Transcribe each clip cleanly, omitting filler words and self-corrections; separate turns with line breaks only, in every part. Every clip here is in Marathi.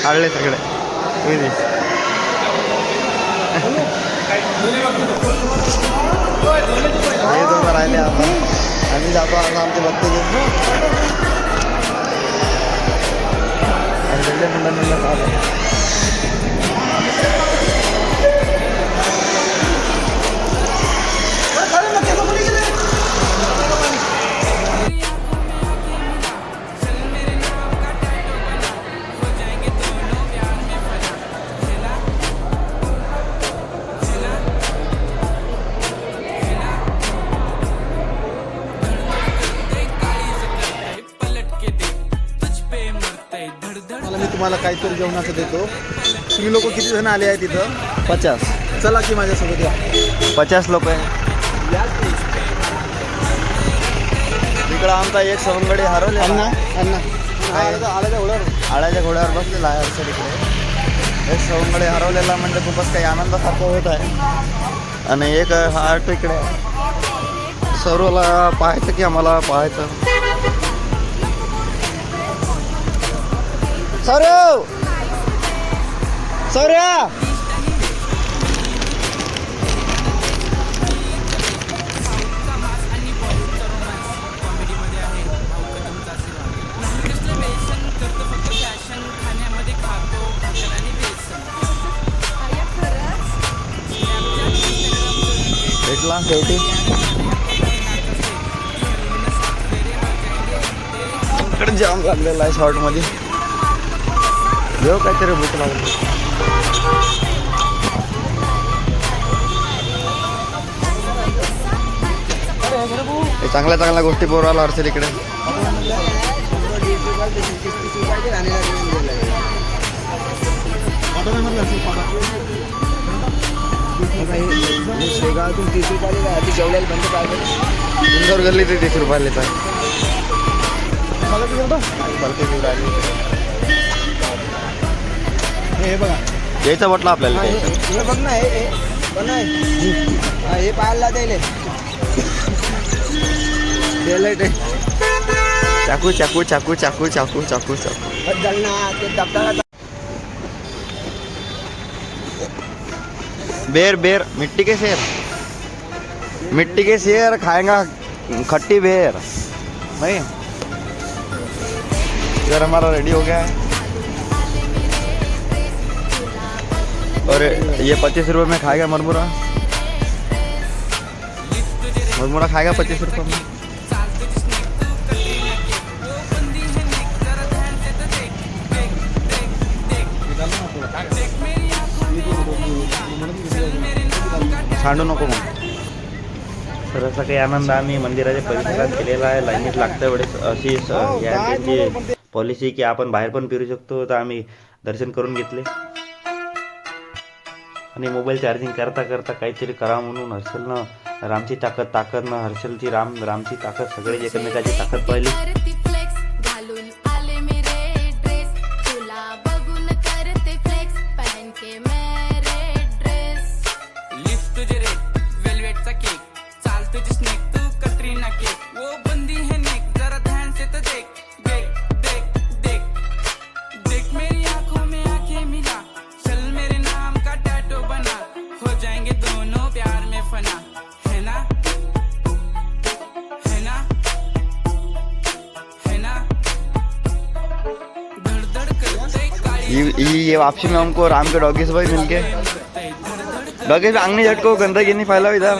काढले सगळे विदेश. हे दोघं राहिले आता. आम्ही जातो आता आमचे भक्त घेऊन. मी तुम्हाला काहीतरी जेवणाचं देतो. तुम्ही लोक किती जण आले आहे तिथं? 50. चला की माझ्यासोबत या. 50 लोक आहे. इकडं आमचा एक सवंगडी हरवले. आळ्याच्या घोड्यावर बसलेला आहे सर. इकडे एक सवंगडी हरवलेला म्हणजे खूपच काही आनंदासारखं होत आहे. आणि एक हार्ट इकडे सर्वला पाहायचं की आम्हाला पाहायचं. सौरव सौर्या भेटला शेवटी. इकडे जाम लागलेला आहे शॉर्ट मध्ये. जेव काहीतरी भूक लागली. चांगल्या चांगल्या गोष्टी पोराला अडचण इकडे. शेगावातून 30 रुपयाला जेवल्याला बंद पाहिजे. इंदोर गल्ली ते 30 रुपयाला येत आहे. हे बघा यायचं म्हटलं आपल्याला. हे बघ ना, हे पाहायला द्यायला चाकू चाकू चाकू चाकू चाकू चाकू चाकू. बेर बेर मिट्टी के शेर, मिट्टी के शेर खाएगा खट्टी बेर. नहीं यार हमारा रेडी हो गया है. और ये 25 रुपये में खाएगा मरमुरा. मरमुरा खाएगा 25 रुपये में. सांडू नको मग. तर असा काही आनंद आम्ही मंदिराच्या परिसरात केलेला आहे. लाईनीत लागत्या वेळेस अशी याची पॉलिसी की आपण बाहेर पण फिरू शकतो. तर आम्ही दर्शन करून घेतले आणि मोबाईल चार्जिंग करता करता काहीतरी करा म्हणून हर्षलनं रामची ताकदनं हर्षलची रामची ताकद सगळे एकमेकाची ताकद पाहिली. ये वापसी में हमको राम के डॉगीज भाई मिलके डॉगीज आंगनी झटको गंदगी नहीं फैला इधर.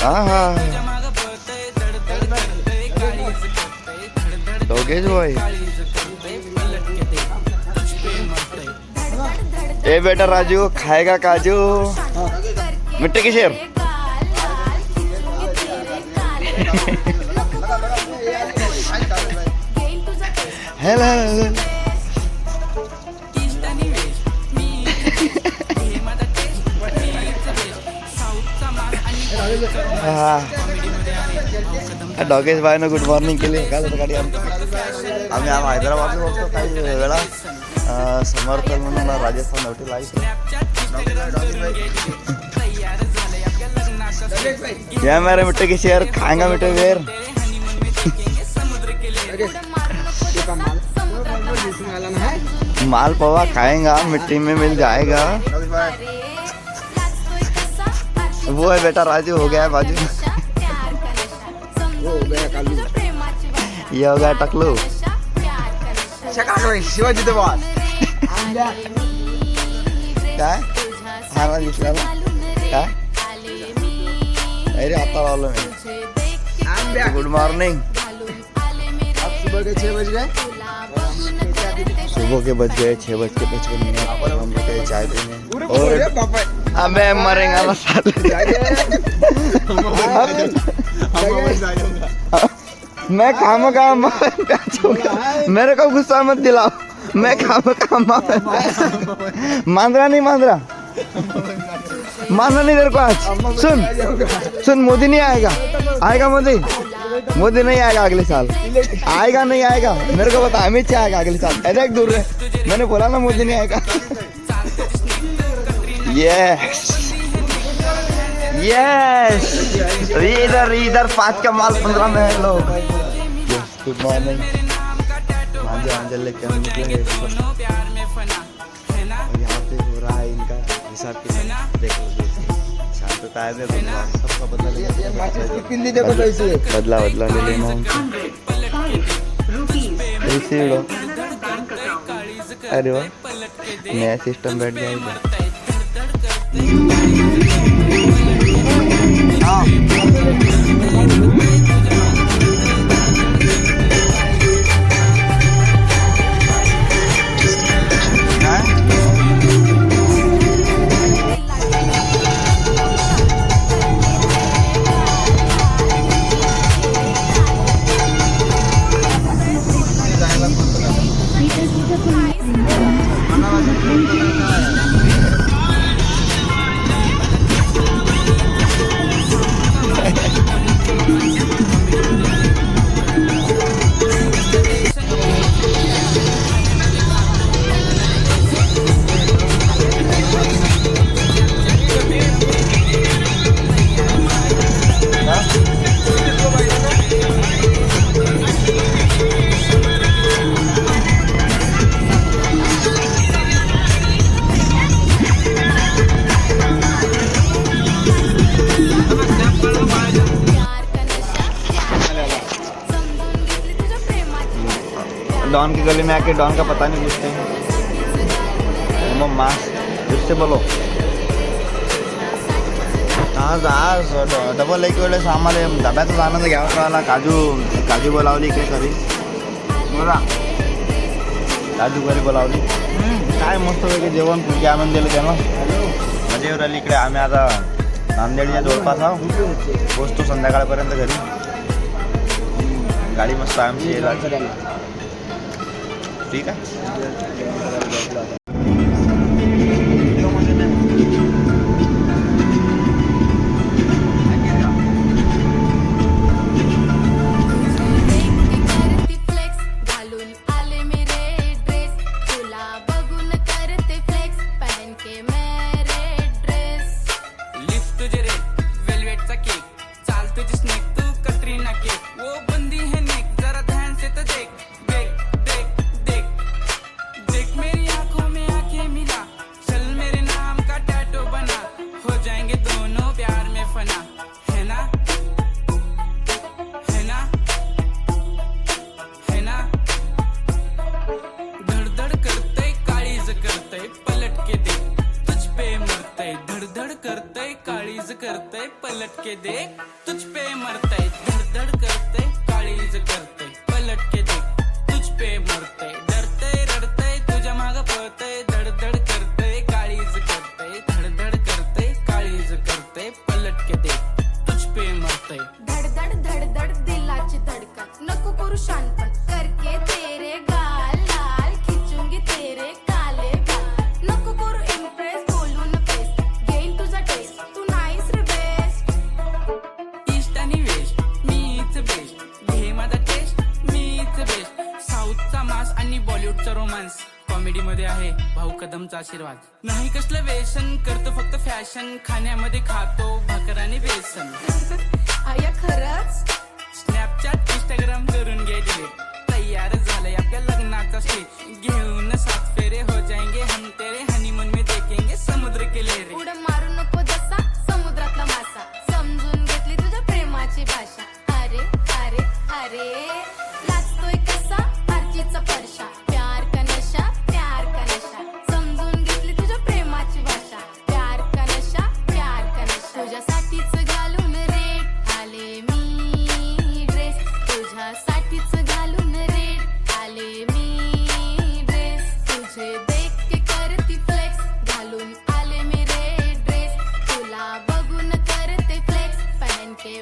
हाँ हाँ डॉगीज भाई. ए बेटा राजू खाएगा काजू. मिट्टी की शेर. हेलो डॉगेश भाई ने गुड मॉर्निंग केली. काल सकाळी आम्ही हैदराबादला बघतो काही वेळा समर्थ म्हणून राजस्थान हॉटेल आहे. ये मेरे मिट्टी की शेर खाएगा मिट्टी वेर माल पवा खाएगा मिट्टी में मिल जाएगा। वो है बेटा राजू हो गया है बाजू ये हो गया टकलू शिवाजी तो बॉस काय हा दिसला काय अरे आता लावलं मी गुड मॉर्निंग सुबह के 6 बज गए सुबह के बज गए 6:55 हम लोग चाय पीने और अबे मरेंगे ना साले मैं काम मेरे को गुस्सा मत दिलाओ मैं काम मांद्रा नहीं तेरे को आज सुन मोदी नहीं आएगा मोदी नहीं आएगा अगले साल आएगा नहीं आएगा मेरे को बता अमित शाह आएगा अगले साल ऐसा एक दूर रहे मैंने बोला ना मोदी नहीं आएगा यस इधर 5 का माल 15 में है लोग गुड मॉर्निंग मांझा लेके हम निकलेंगे यहाँ पे हो रहा है इनका हिसाब किताब देखो शांतता है सबका बदला ले लेना अरे वाह नया सिस्टम बैठ गया इधर डॉन की गली में आके डॉन का पता नहीं पूछते माँ जिससे बोलो आज डबल एक वेळेस आम्हाला डब्यातच आनंद घ्यावा कळाला काजू बोलावली काय खरी बोला काजू घरी बोलावली काय मस्त वेगळे जेवण पुढे आनंद दिलं त्यांना मजेवर आली इकडे आम्ही आता नांदेडच्या जवळपास आहो पोचतो संध्याकाळपर्यंत घरी गाडी मस्त आमची येईल ठीक आहे
पलट के देख तुझ पे मरते धड़ धड़ करते काळीज करते पलट के देख तुझ पे मरते डरते रडते तुझ्या माग पळते धड़ धड़ करते काळीज करते धड़ धड़ करते काळीज करते पलट के देख तुझ पे मरते
धड दिलाची धडकन नको करू शानपण करके तेरे गाल लाल खिचूंगी तेरे काले बाल नको करू इम्प्रेस बोलून बेस्ट घेईन तुझा टेस्ट तू नाहीस रे बेस्ट
ईस्ट आणि वेस्ट मीच बेस्ट घे माझा टेस्ट मीच बेस्ट साऊथचा मास आणि आहे भाऊ कदमचा आशीर्वाद. नाही कसलं व्यसन करतो फक्त फॅशन, खाण्यामध्ये खातो भाकर आणि बेसन.
आया खरंच
स्नॅपचॅट इंस्टाग्राम करून घे डिलीट. तयार झालंय आपल्या लग्नाचा स्टेज, घेऊन 7 फेरे हो जाएंगे हम तेरे, हनीमून में देखेंगे समुद्र के लहरे.
उड्या मारू नको जसा समुद्रातला मासा, समजून घेतली तुझ्या प्रेमाची भाषा. अरे अरे अरे लाजतोय कसा आरचीचा परशा, प्यार का नशा प्यार का नशा, समजून घेतली तुझ्या प्रेमाची भाषा. प्यार का नशा प्यार का नशा, तुझ्यासाठीच घालून रेड आले मी ड्रेस, तुझ्यासाठीच घालून रेड आले मी ड्रेस, तुझे देख के करती फ्लेक्स, घालून आले मी रेड ड्रेस, तुला बघून करते फ्लेक्स, पहन के